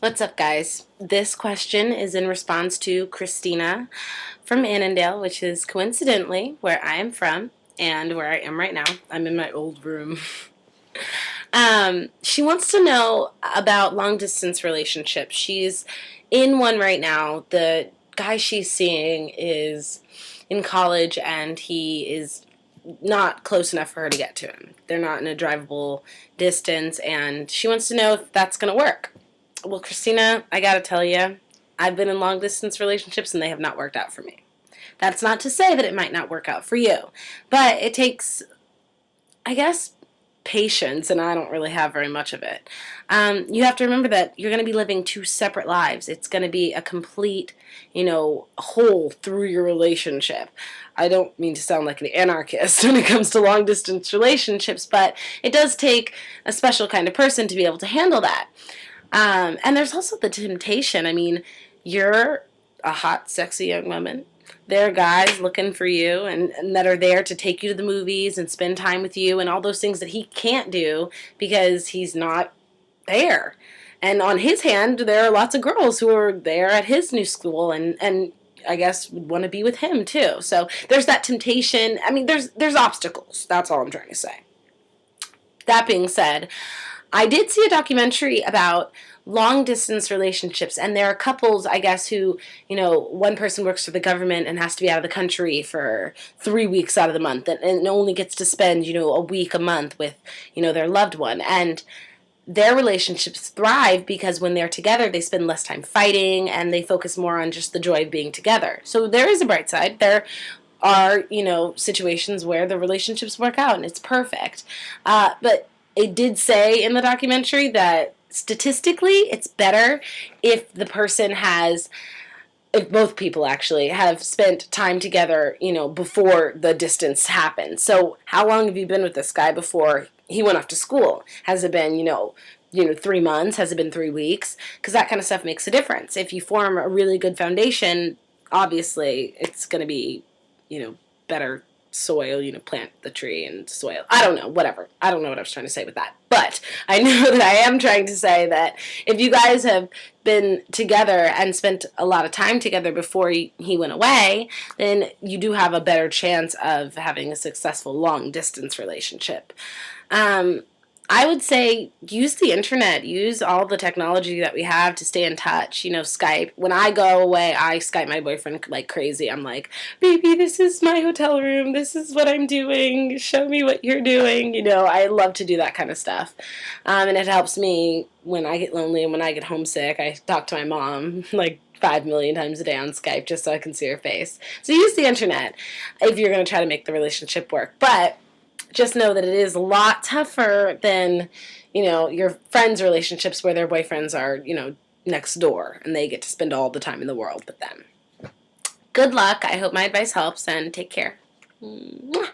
What's up, guys? This question is in response to Christina from Annandale, which is coincidentally where I am from and where I am right now. I'm in my old room. She wants to know about long distance relationships. She's in one right now. The guy she's seeing is in college and he is not close enough for her to get to him. They're not in a drivable distance, and she wants to know if that's going to work. Well, Christina, I gotta tell you, I've been in long distance relationships and they have not worked out for me. That's not to say that it might not work out for you, but it takes, I guess, patience, and I don't really have very much of it. You have to remember that you're going to be living two separate lives. It's going to be a complete, whole through your relationship. I don't mean to sound like an anarchist when it comes to long distance relationships, but it does take a special kind of person to be able to handle that. And there's also the temptation. I mean, you're a hot, sexy young woman. There are guys looking for you and that are there to take you to the movies and spend time with you and all those things that he can't do because he's not there. And on his hand, there are lots of girls who are there at his new school and I guess would want to be with him too. So there's that temptation. I mean, there's obstacles. That's all I'm trying to say. That being said, I did see a documentary about long distance relationships, and there are couples, I guess, who, one person works for the government and has to be out of the country for 3 weeks out of the month and only gets to spend, a week, a month with, their loved one. And their relationships thrive because when they're together, they spend less time fighting and they focus more on just the joy of being together. So there is a bright side. There are, situations where the relationships work out and it's perfect. But it did say in the documentary that statistically it's better if the person has, if both people actually have spent time together, before the distance happened. So how long have you been with this guy before he went off to school? Has it been, 3 months? Has it been 3 weeks? Because that kind of stuff makes a difference. If you form a really good foundation, obviously it's going to be, better soil, plant the tree and soil. I don't know, whatever. I don't know what I was trying to say with that. But I know that I am trying to say that if you guys have been together and spent a lot of time together before he went away, then you do have a better chance of having a successful long distance relationship. I would say use the internet, use all the technology that we have to stay in touch. Skype. When I go away, I Skype my boyfriend like crazy. I'm like, baby, this is my hotel room. This is what I'm doing. Show me what you're doing. I love to do that kind of stuff. And it helps me when I get lonely and when I get homesick. I talk to my mom like 5 million times a day on Skype just so I can see her face. So use the internet if you're going to try to make the relationship work. But just know that it is a lot tougher than, your friends' relationships where their boyfriends are, next door and they get to spend all the time in the world with them. Good luck. I hope my advice helps and take care. Mwah.